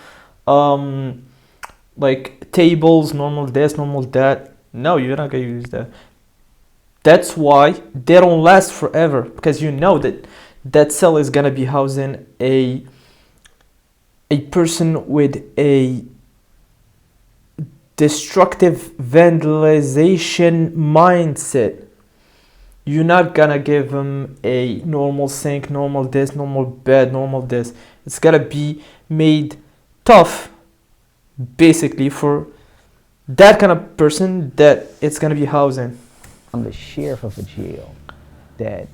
like tables, normal this, normal that. No, you're not gonna use that. That's why they don't last forever, because you know that that cell is gonna be housing a person with a destructive vandalization mindset. You're not gonna give them a normal sink, normal this, normal bed, normal this. It's gotta be made tough, basically, for that kind of person that it's gonna be housing. I'm the sheriff of a jail that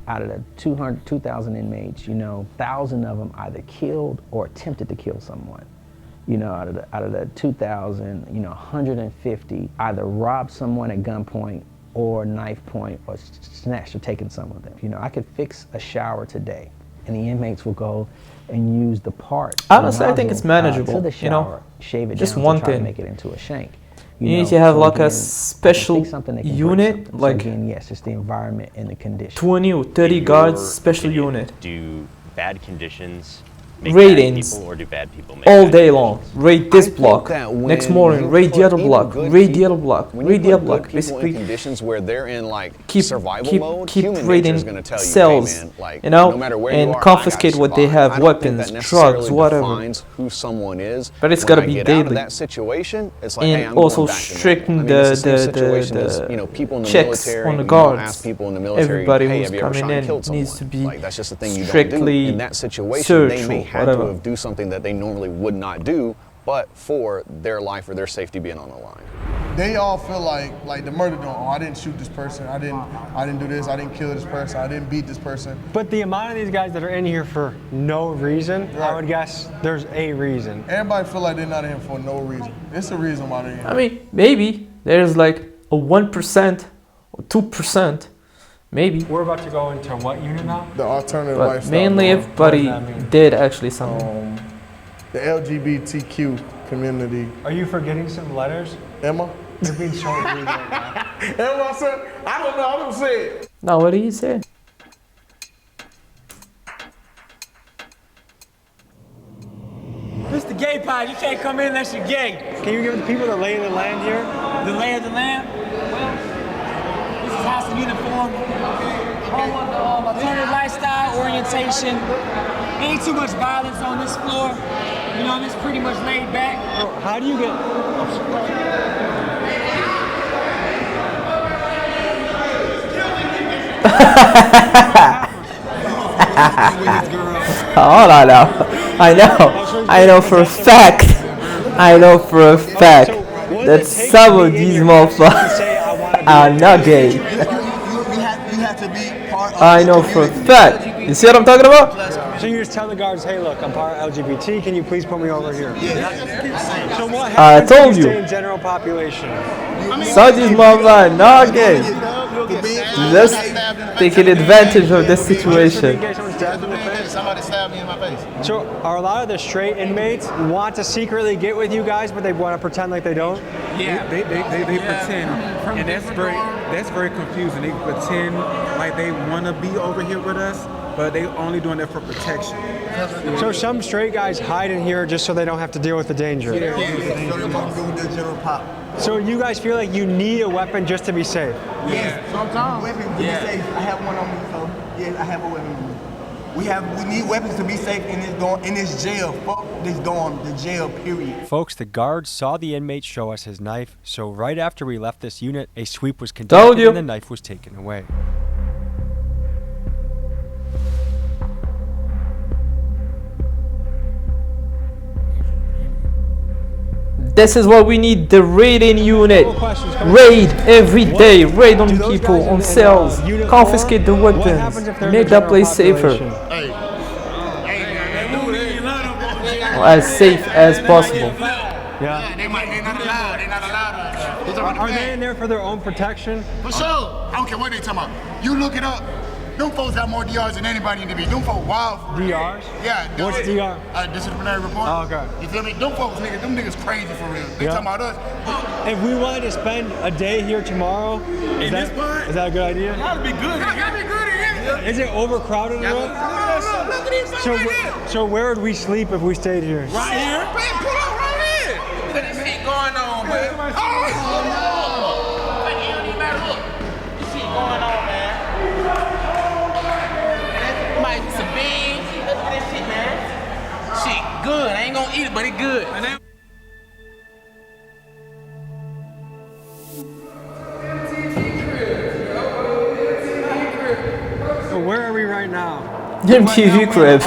out of the 2,000 inmates, 1,000 of them either killed or attempted to kill someone. Out of the 2,000, 150 either robbed someone at gunpoint or knife point or snatched or taken some of them. I could fix a shower today and the inmates will go and use the part. Honestly, I think it's manageable, to the shower, shave it just down one to try thing. to make it into a shank. You need to have so like again, a special unit, so like again, yes, it's the environment and the conditions. 20 or 30 guards, special unit. Do bad conditions make Ratings bad people, or do bad people make all bad day conditions? long. Raid this block. Next morning, you raid the put other even block. good Raid the people- other block. when Raid you the other put block. good people in Basically, conditions where they're in like keep survival keep mode, keep human raiding nature's gonna tell you, cells, hey man, like, no matter where you and are, I confiscate gotta what they survive. have, I don't think weapons, that drugs, necessarily whatever. defines who someone is. But it's When gotta I be get daily. out of that situation, it's like, And hey, I'm also going back to stricten normal. I mean, it's the same the situation as, people in the checks military. on the You don't guards. ask people in the military, Everybody hey, who's have you ever coming shot and in killed someone? needs to be Like, that's just the thing you don't do. strictly In that situation, search they may or have whatever. to have do something that they normally would not do, but for their life or their safety being on the line. They all feel like the murder don't. Oh, I didn't shoot this person. I didn't do this. I didn't kill this person. I didn't beat this person. But the amount of these guys that are in here for no reason, I would guess there's a reason. Everybody feel like they're not in here for no reason. It's a reason why they're in here. I mean, maybe there's like a 1% or 2%, maybe. We're about to go into what unit now? The alternative But lifestyle. mainly norm. everybody did actually something. The LGBTQ community. Are you forgetting some letters? Emma? You're being so rude right now. Emma said, I don't know, I don't say it. Now, what did he say? This is the gay pod. You can't come in unless you're gay. Can you give the people the lay of the land here? The lay of the land? Well, this is House of Uniform. Home of the alternative lifestyle orientation. Ain't too much violence on this floor. It's pretty much laid back. How do you get... Hold on now. I know for a fact. I know for a fact that some of these motherfuckers are not gay. You have to be part of I know for a fact. You see what I'm talking about? So you just tell the guards, hey, look, I'm part of LGBT. Can you please put me over here? So what I happens told if you. you stay in general population? Some of these motherfuckers are not gay. Just taking advantage of this situation. Somebody stabbed me in my face. So are a lot of the straight inmates want to secretly get with you guys, but they want to pretend like they don't? Yeah, they pretend, and that's very confusing. They pretend like they want to be over here with us, but they only doing that for protection. So some straight guys hide in here just so they don't have to deal with the danger. So you guys feel like you need a weapon just to be safe? Yes, sometimes. Weapons to be safe. I have one on me, so yes, I have a weapon on me. We need weapons to be safe in this jail. Fuck this dorm, the jail, period. Folks, the guards saw the inmate show us his knife, so right after we left this unit, a sweep was Told conducted you. and the knife was taken away. This is what we need, the raiding unit. Raid every day, raid on people, on cells, confiscate the weapons, make that place safer. As safe as possible. Yeah. They're not allowed. Are they in there for their own protection? For sure. I don't care what they talking about. You look it up. Them folks got more DRs than anybody in the beat. Them folks wild. DRs? Yeah. What's DR? Disciplinary report. Oh, okay. You feel me? Them folks, them niggas crazy for real. They talking about us. If we wanted to spend a day here tomorrow, is that a good idea? That'd be good. That'd be good in here. Is it overcrowded enough? Look at these folks right here. So where would we sleep if we stayed here? Right here? Man, pull up right here. Look at this shit going on, man. Oh! It don't even matter. Look. This shit going on, man. but he good. So where are we right now? MTV crib.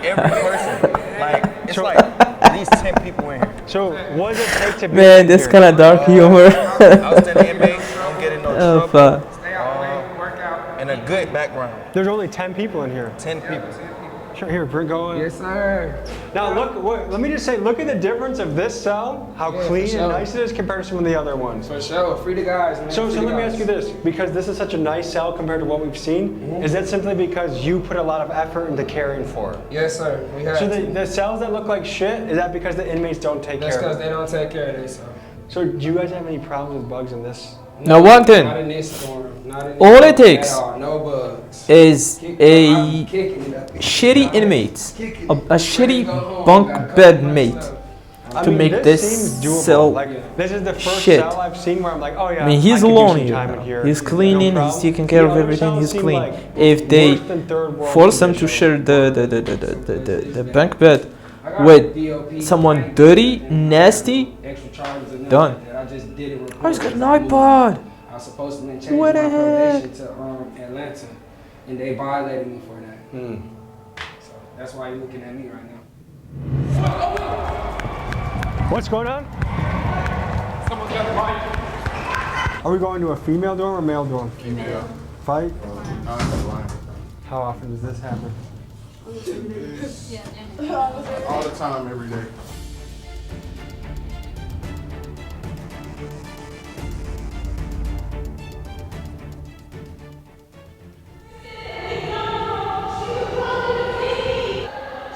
Every person, like it's like at least 10 people in here. So what does it take to be Man, in this here? kind of dark humor. Outstanding inmates, don't get in no Oh, trouble. fuck. And a good background. There's only 10 people in here. 10 people. Sure, here, bring going. Yes, sir. Now look, let me just say, look at the difference of this cell, how clean and nice it is compared to some of the other ones. For sure, free the guys, man. So let me ask you this, because this is such a nice cell compared to what we've seen, is that simply because you put a lot of effort into caring for it? Yes, sir. We have So to. the cells that look like shit, is that because the inmates don't take That's care of because they don't take care of themselves. So do you guys have any problems with bugs in this? Now one thing, Not in this dorm. Not in all this it takes at all. No bugs. is a Kicking it up. shitty inmate, a shitty bunk bed mate to make this cell Like, this is the first shit. cell I've seen where I'm like, oh yeah, I mean, he's I could alone use some time in here. here. He's No cleaning, he's problem. taking care The of other everything, cells he's seem clean. like If they worse than third world force him to share the bunk bed with someone dirty, nasty, Extra charges and done. that I just did it. Oh, he's got an iPod. I was supposed to then change What my the heck? probation to Atlanta, and they violated me for that. So that's why you're looking at me right now. What's going on? Someone's got a bite. Are we going to a female dorm or male dorm? Female. Fight? How often does this happen? All the time, every day.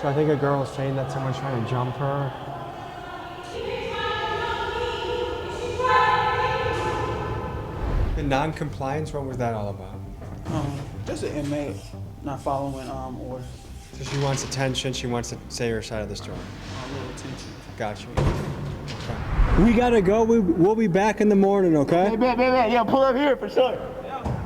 So I think a girl is saying that someone's trying to jump her. The non-compliance, what was that all about? Just an inmate not following orders. So she wants attention, she wants to say her side of the story. A little attention. Gotcha. Okay. We gotta go, we'll be back in the morning, okay? Yeah, pull up here for sure.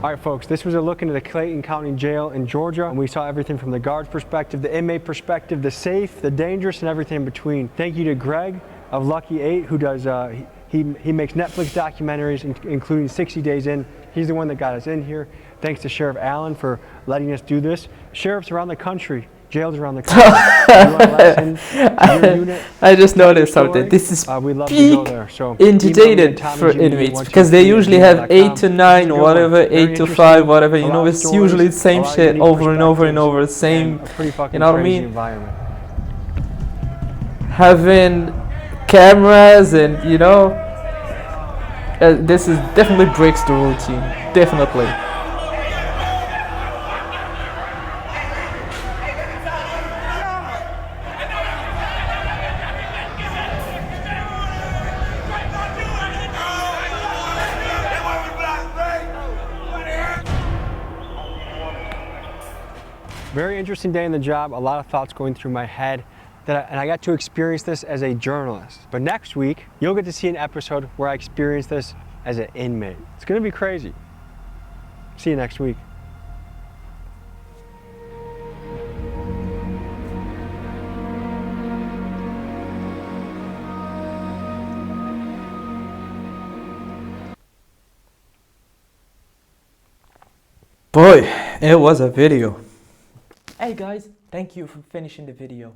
All right, folks, this was a look into the Clayton County Jail in Georgia, and we saw everything from the guard's perspective, the inmate perspective, the safe, the dangerous, and everything in between. Thank you to Greg of Lucky 8, who does, he makes Netflix documentaries, including 60 Days In. He's the one that got us in here. Thanks to Sheriff Allen for letting us do this. Sheriffs around the country, jails around the country. I just noticed something. This is peak entertainment for inmates because they usually have 8 to 9 or whatever, 8 to 5, whatever. You know, it's usually the same shit over and over and over. Same, you know what I mean? Having cameras and, you know, this is definitely breaks the routine. Definitely. Very interesting day in the job, a lot of thoughts going through my head, and I got to experience this as a journalist. But next week, you'll get to see an episode where I experience this as an inmate. It's gonna be crazy. See you next week. Boy, it was a video. Hey guys, thank you for finishing the video.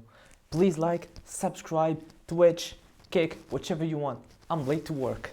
Please like, subscribe, Twitch, Kick, whichever you want. I'm late to work.